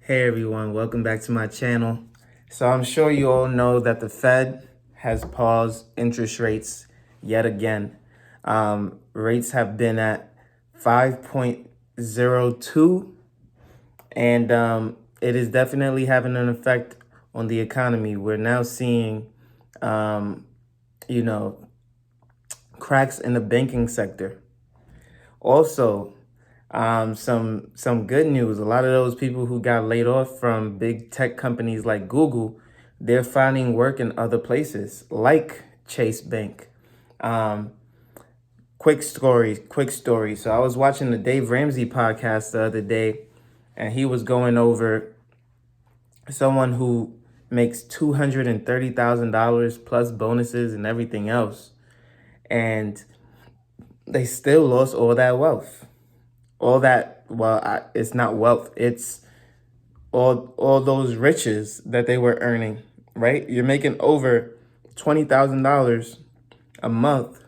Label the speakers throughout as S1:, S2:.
S1: Hey everyone, welcome back to my channel. So I'm sure you all know that the Fed has paused interest rates yet again. Rates have been at 5.02, and it is definitely having an effect on the economy. We're now seeing, um, you know, cracks in the banking sector. Also, some good news. A lot of those people who got laid off from big tech companies like Google, they're finding work in other places like Chase Bank. Um, quick story. So I was watching the Dave Ramsey podcast the other day, and he was going over someone who makes $230,000 plus bonuses and everything else, and they still lost all that wealth. It's not wealth, it's all those riches that they were earning, right? You're making over $20,000 a month,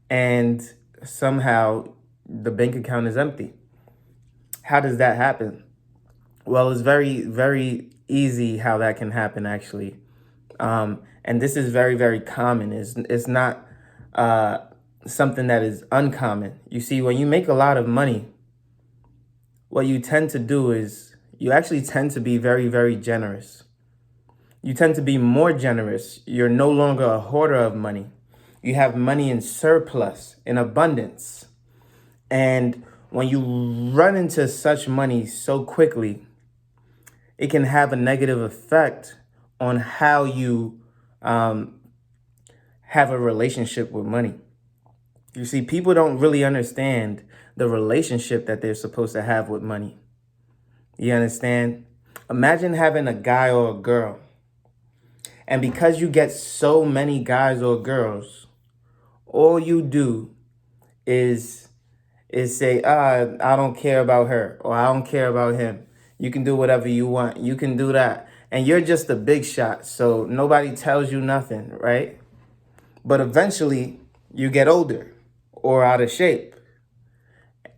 S1: and somehow the bank account is empty. How does that happen? Well, it's very, very easy how that can happen, actually. And this is very, very common. It's not something that is uncommon. You see, when you make a lot of money, what you tend to do is you actually tend to be very, very generous. You tend to be more generous. You're no longer a hoarder of money. You have money in surplus, in abundance. And when you run into such money so quickly, it can have a negative effect on how you have a relationship with money. You see, people don't really understand the relationship that they're supposed to have with money. You understand? Imagine having a guy or a girl, and because you get so many guys or girls, all you do is say, I don't care about her, or I don't care about him. You can do whatever you want. You can do that. And you're just a big shot, so nobody tells you nothing, right? But eventually you get older or out of shape.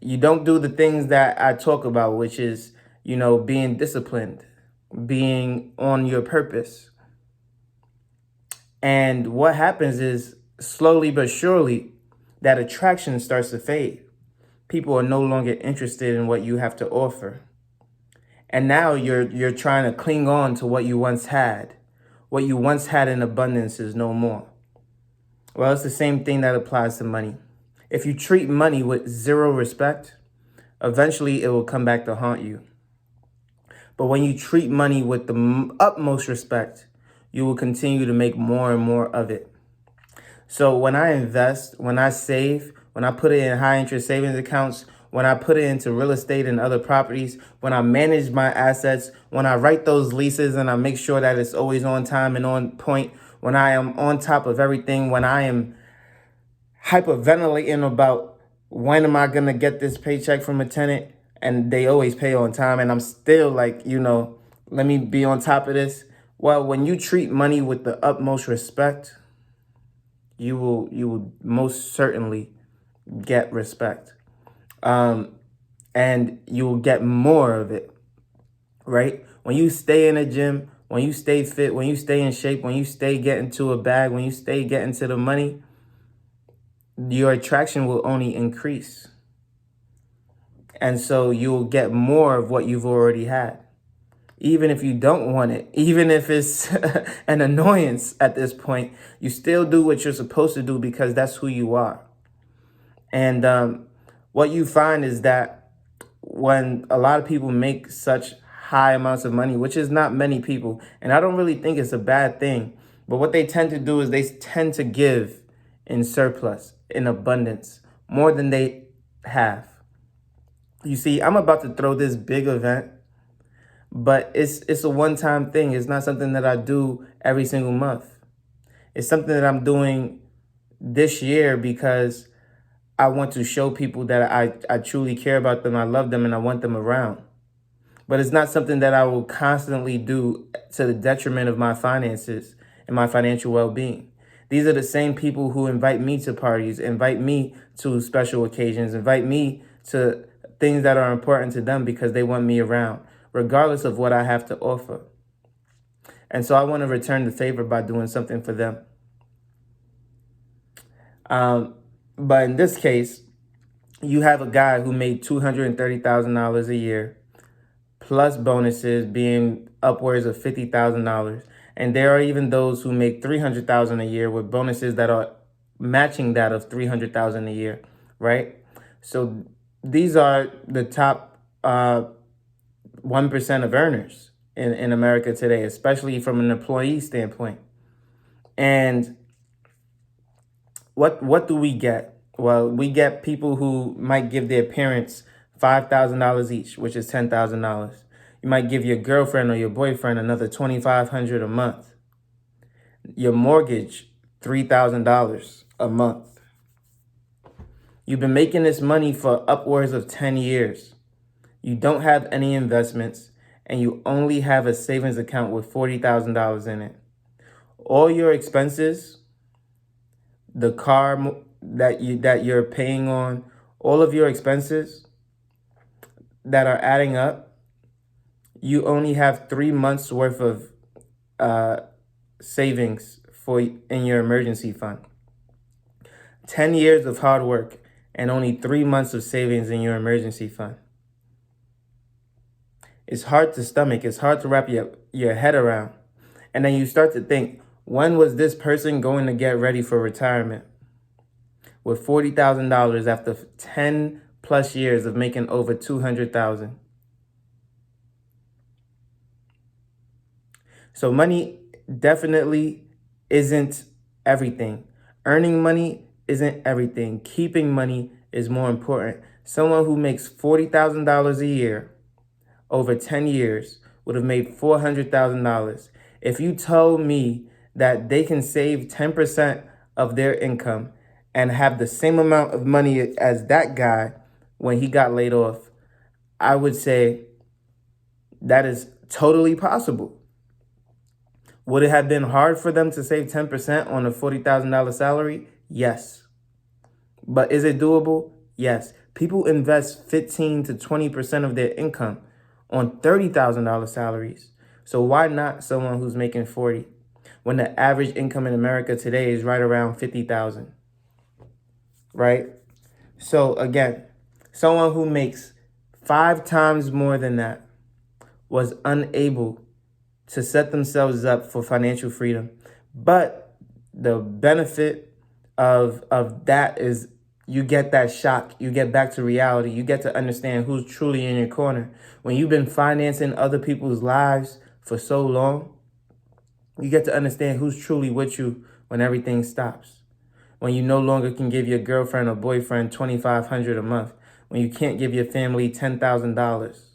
S1: You don't do the things that I talk about, which is, being disciplined, being on your purpose. And what happens is, slowly but surely, that attraction starts to fade. People are no longer interested in what you have to offer. And now you're trying to cling on to what you once had. What you once had in abundance is no more. Well, it's the same thing that applies to money. If you treat money with zero respect, eventually it will come back to haunt you. But when you treat money with the utmost respect, you will continue to make more and more of it. So when I invest, when I save, when I put it in high interest savings accounts, when I put it into real estate and other properties, when I manage my assets, when I write those leases and I make sure that it's always on time and on point, when I am on top of everything, when I am hyperventilating about when am I going to get this paycheck from a tenant, and they always pay on time, and I'm still like, let me be on top of this. Well, when you treat money with the utmost respect, you will most certainly get respect. And you will get more of it, right? When you stay in a gym, when you stay fit, when you stay in shape, when you stay getting to a bag, when you stay getting to the money, your attraction will only increase. And so you'll get more of what you've already had. Even if you don't want it, even if it's an annoyance at this point, you still do what you're supposed to do because that's who you are. And what you find is that when a lot of people make such high amounts of money, which is not many people, and I don't really think it's a bad thing, but what they tend to do is they tend to give in surplus, in abundance, more than they have. You see, I'm about to throw this big event, but it's a one-time thing. It's not something that I do every single month. It's something that I'm doing this year because I want to show people that I truly care about them, I love them, and I want them around. But it's not something that I will constantly do to the detriment of my finances and my financial well-being. These are the same people who invite me to parties, invite me to special occasions, invite me to things that are important to them because they want me around. regardless of what I have to offer. And so I want to return the favor by doing something for them. But in this case, you have a guy who made $230,000 a year, plus bonuses being upwards of $50,000. And there are even those who make $300,000 a year with bonuses that are matching that of $300,000 a year, right? So these are the top 1% of earners in America today, especially from an employee standpoint. And what do we get? Well, we get people who might give their parents $5,000 each, which is $10,000. You might give your girlfriend or your boyfriend another $2,500 a month. Your mortgage, $3,000 a month. You've been making this money for upwards of 10 years. You don't have any investments, and you only have a savings account with $40,000 in it. All your expenses, the car that you're paying on, all of your expenses that are adding up, you only have 3 months worth of savings in your emergency fund. 10 years of hard work and only 3 months of savings in your emergency fund. It's hard to stomach. It's hard to wrap your head around. And then you start to think, when was this person going to get ready for retirement? With $40,000 after 10 plus years of making over $200,000. So money definitely isn't everything. Earning money isn't everything. Keeping money is more important. Someone who makes $40,000 a year over 10 years would have made $400,000. If you told me that they can save 10% of their income and have the same amount of money as that guy when he got laid off, I would say that is totally possible. Would it have been hard for them to save 10% on a $40,000 salary? Yes. But is it doable? Yes. People invest 15 to 20% of their income on $30,000 salaries. So why not someone who's making 40 when the average income in America today is right around 50,000? Right? So again, someone who makes 5 times more than that was unable to set themselves up for financial freedom. But the benefit of that is you get that shock. You get back to reality. You get to understand who's truly in your corner. When you've been financing other people's lives for so long, you get to understand who's truly with you when everything stops. When you no longer can give your girlfriend or boyfriend $2,500 a month. When you can't give your family $10,000.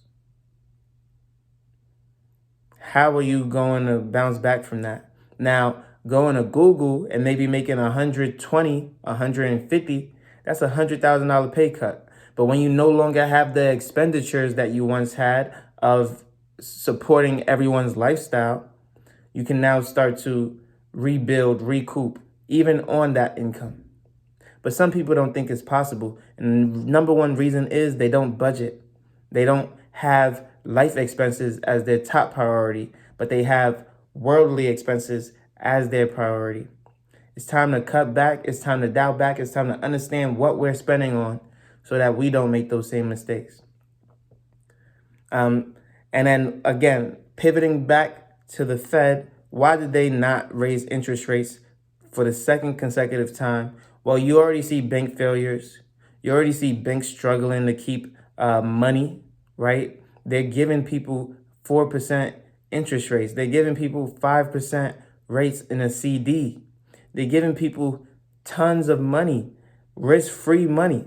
S1: How are you going to bounce back from that? Now, going to Google and maybe making 120, 150, that's a $100,000 pay cut. But when you no longer have the expenditures that you once had of supporting everyone's lifestyle, you can now start to rebuild, recoup, even on that income. But some people don't think it's possible. And the number one reason is they don't budget. They don't have life expenses as their top priority, but they have worldly expenses as their priority. It's time to cut back. It's time to dial back. It's time to understand what we're spending on so that we don't make those same mistakes. And then again, pivoting back to the Fed, why did they not raise interest rates for the second consecutive time? Well, you already see bank failures. You already see banks struggling to keep money, right? They're giving people 4% interest rates. They're giving people 5% rates in a CD. They're giving people tons of money, risk-free money.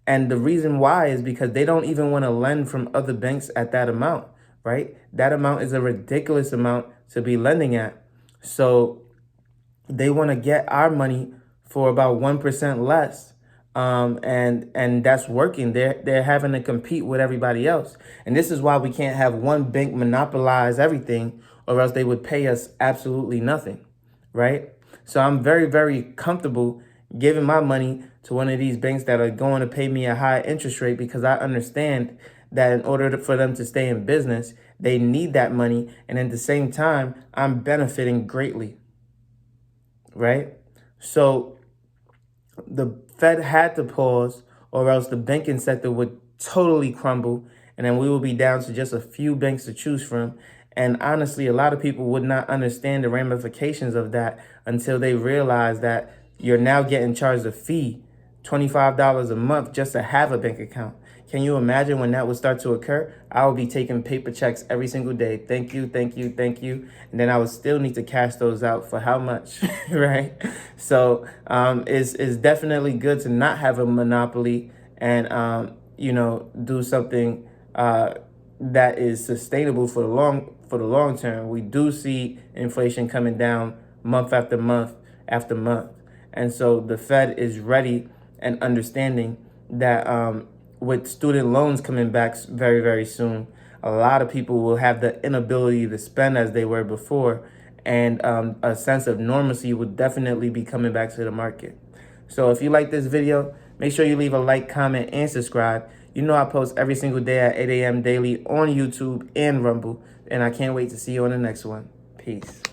S1: And the reason why is because they don't even want to lend from other banks at that amount, right? That amount is a ridiculous amount to be lending at. So they want to get our money for about 1% less. And that's working. They're having to compete with everybody else. And this is why we can't have one bank monopolize everything, or else they would pay us absolutely nothing, right? So I'm very, very comfortable giving my money to one of these banks that are going to pay me a high interest rate because I understand that in order for them to stay in business, they need that money. And at the same time, I'm benefiting greatly, right? So the Fed had to pause, or else the banking sector would totally crumble. And then we will be down to just a few banks to choose from. And honestly, a lot of people would not understand the ramifications of that until they realize that you're now getting charged a fee, $25 a month, just to have a bank account. Can you imagine when that would start to occur? I would be taking paper checks every single day. Thank you, thank you, thank you. And then I would still need to cash those out for how much, right? So it's definitely good to not have a monopoly and, do something that is sustainable for the long term. We do see inflation coming down month after month after month. And so the Fed is ready and understanding that with student loans coming back very, very soon, a lot of people will have the inability to spend as they were before. And a sense of normalcy would definitely be coming back to the market. So if you like this video, make sure you leave a like, comment, and subscribe. You know I post every single day at 8 a.m. daily on YouTube and Rumble. And I can't wait to see you on the next one. Peace.